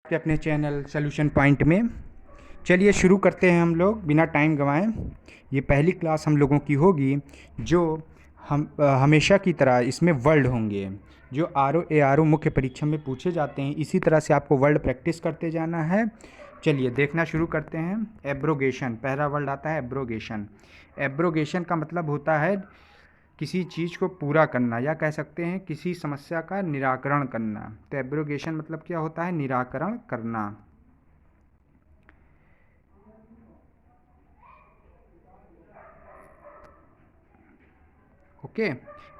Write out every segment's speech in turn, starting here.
के अपने channel solution point में। चलिए शुरू करते हैं हम लोग बिना टाइम गंवाएं। ये पहली क्लास हम लोगों की होगी जो हम हमेशा की तरह इसमें वर्ड होंगे जो आर ओ मुख्य परीक्षा में पूछे जाते हैं। इसी तरह से आपको वर्ड प्रैक्टिस करते जाना है। चलिए देखना शुरू करते हैं। एब्रोगेशन, पहला वर्ड आता है एब्रोगेशन। एब्रोगेशन का मतलब होता है किसी चीज़ को पूरा करना, या कह सकते हैं किसी समस्या का निराकरण करना। तो एब्रोगेशन मतलब क्या होता है? निराकरण करना। ओके,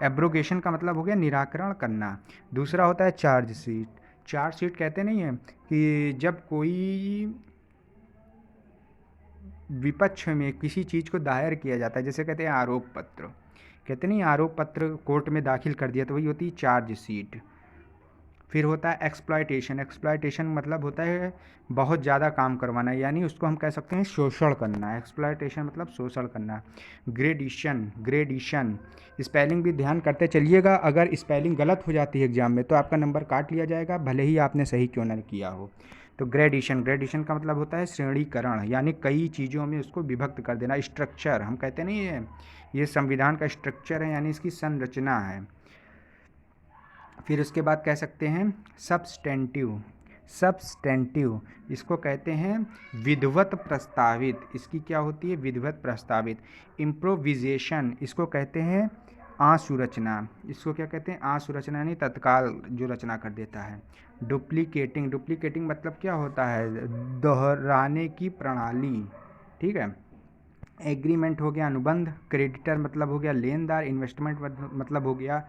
एब्रोगेशन का मतलब हो गया निराकरण करना। दूसरा होता है चार्ज शीट। चार्ज शीट कहते नहीं है कि जब कोई विपक्ष में किसी चीज़ को दायर किया जाता है, जैसे कहते हैं आरोप पत्र, कहते नहीं आरोप पत्र कोर्ट में दाखिल कर दिया, तो वही होती है चार्ज शीट। फिर होता है एक्सप्लॉयटेशन। एक्सप्लॉयटेशन मतलब होता है बहुत ज़्यादा काम करवाना, यानी उसको हम कह सकते हैं शोषण करना। एक्सप्लॉयटेशन मतलब शोषण करना। ग्रेडिशन, ग्रेडिशन स्पेलिंग भी ध्यान करते चलिएगा। अगर स्पेलिंग गलत हो जाती है एग्जाम में तो आपका नंबर काट लिया जाएगा, भले ही आपने सही क्यों न किया हो। तो ग्रेडिशन, ग्रेडिशन का मतलब होता है श्रेणीकरण, यानी कई चीज़ों में उसको विभक्त कर देना। स्ट्रक्चर, हम कहते नहीं है ये संविधान का स्ट्रक्चर है, यानी इसकी संरचना है। फिर उसके बाद कह सकते हैं सब्सटेंटिव। सब्सटेंटिव इसको कहते हैं विधिवत प्रस्तावित। इसकी क्या होती है? विधिवत प्रस्तावित। इम्प्रोविजेशन इसको कहते हैं आशुरचना। इसको क्या कहते हैं? आशुरचना, यानी तत्काल जो रचना कर देता है। डुप्लीकेटिंग, डुप्लीकेटिंग मतलब क्या होता है? दोहराने की प्रणाली। ठीक है। एग्रीमेंट हो गया अनुबंध। क्रेडिटर मतलब हो गया लेनदार। इन्वेस्टमेंट मतलब हो गया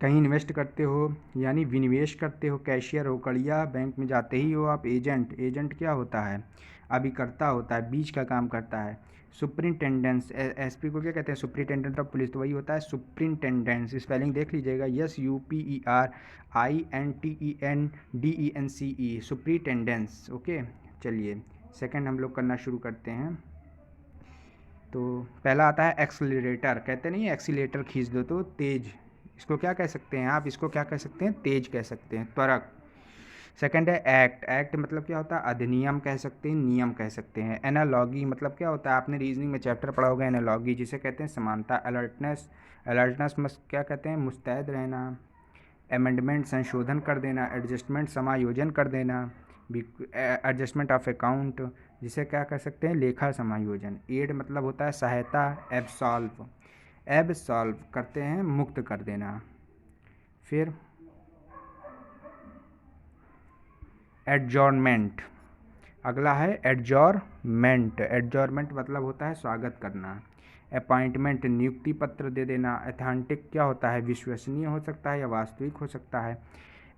कहीं इन्वेस्ट करते हो यानी विनिवेश करते हो। कैशियर हो कड़िया, बैंक में जाते ही हो आप। एजेंट, एजेंट क्या होता है? अभिकर्ता होता है, बीच का काम करता है। सुप्रिंटेंडेंस, एसपी को क्या कहते हैं? सुप्रिंटेंडेंट ऑफ पुलिस, तो वही होता है सुप्रिंटेंडेंस। स्पेलिंग देख लीजिएगा, SUPERINTENDENCE, सुप्रिंटेंडेंस। ओके, चलिए सेकंड हम लोग करना शुरू करते हैं। तो पहला आता है एक्सीलरेटर। कहते नहीं एक्सीलेटर खींच दो तो तेज, इसको क्या कह सकते हैं आप? इसको क्या कह सकते हैं? तेज कह सकते हैं, त्वरक। सेकंड है एक्ट। एक्ट मतलब क्या होता है? अधिनियम कह सकते हैं, नियम कह सकते हैं। एनालॉगी मतलब क्या होता है? आपने रीजनिंग में चैप्टर पढ़ा होगा एनालॉगी, जिसे कहते हैं समानता। अलर्टनेस, अलर्टनेस क्या कहते हैं? मुस्तैद रहना। अमेंडमेंट संशोधन कर देना। एडजस्टमेंट समायोजन कर देना। एडजस्टमेंट ऑफ अकाउंट जिसे क्या कह सकते हैं? लेखा समायोजन। एड मतलब होता है सहायता। एब्सॉल्व, एब्सॉल्व करते हैं मुक्त कर देना। फिर एडजॉर्नमेंट, अगला है एडजॉर्नमेंट। एडजॉर्नमेंट मतलब होता है स्वागत करना। अपॉइंटमेंट नियुक्ति पत्र दे देना। अथेंटिक क्या होता है? विश्वसनीय हो सकता है या वास्तविक हो सकता है।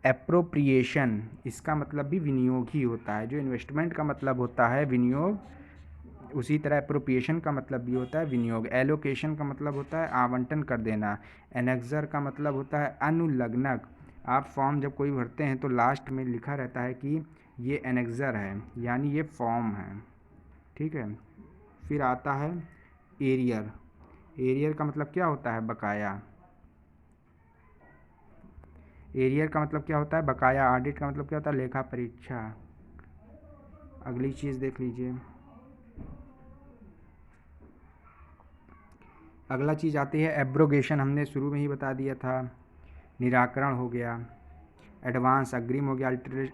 एप्रोप्रिएशन इसका मतलब भी विनियोग ही होता है। जो इन्वेस्टमेंट का मतलब होता है विनियोग, उसी तरह एप्रोप्रिएशन का मतलब भी होता है विनियोग। एलोकेशन का मतलब होता है आवंटन कर देना। एनेक्सर का मतलब होता है अनुलग्नक। आप फॉर्म जब कोई भरते हैं तो लास्ट में लिखा रहता है कि ये एनेक्सर है, यानी ये फॉर्म है। ठीक है। फिर आता है एरियर। एरियर का मतलब क्या होता है? बकाया। एरियर का मतलब क्या होता है? बकाया। ऑडिट का मतलब क्या होता है? लेखा परीक्षा। अगली चीज़ देख लीजिए। अगला चीज़ आती है एब्रोगेशन, हमने शुरू में ही बता दिया था। निराकरण हो गया। एडवांस, अग्रिम हो गया।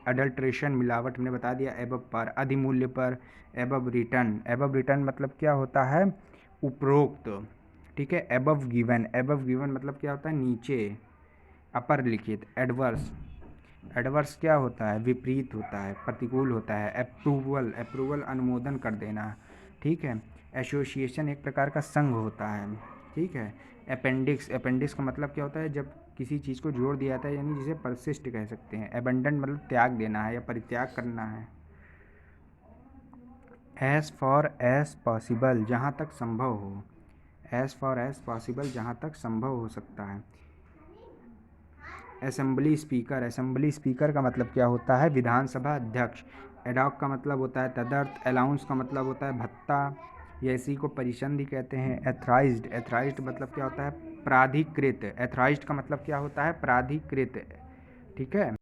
अडल्ट्रेशन मिलावट हमने बता दिया। एबव पर, अधिमूल्य पर। एबव रिटर्न, एबव रिटर्न मतलब क्या होता है? उपरोक्त। ठीक है। एबव गिवन, एबव गिवन मतलब क्या होता है? नीचे, अपर लिखित। एडवर्स, एडवर्स क्या होता है? विपरीत होता है, प्रतिकूल होता है। अप्रूवल, अप्रूवल अनुमोदन कर देना। ठीक है। एसोसिएशन एक प्रकार का संघ होता है। ठीक है। अपेंडिक्स, अपेंडिक्स का मतलब क्या होता है? जब किसी चीज़ को जोड़ दिया जाता है, यानी जिसे परसिस्ट कह सकते हैं। एबंडन मतलब त्याग देना है या परित्याग करना है। एज फॉर एज पॉसिबल, जहाँ तक संभव हो। एज फॉर एज पॉसिबल, जहाँ तक संभव हो सकता है। असेंबली स्पीकर, असेंबली स्पीकर का मतलब क्या होता है? विधानसभा अध्यक्ष। एडॉक का मतलब होता है तदर्थ। अलाउंस का मतलब होता है भत्ता, या इसी को परिसंधि कहते हैं। एथराइज्ड, एथराइज्ड मतलब क्या होता है? प्राधिकृत। एथराइज्ड का मतलब क्या होता है? प्राधिकृत। ठीक है।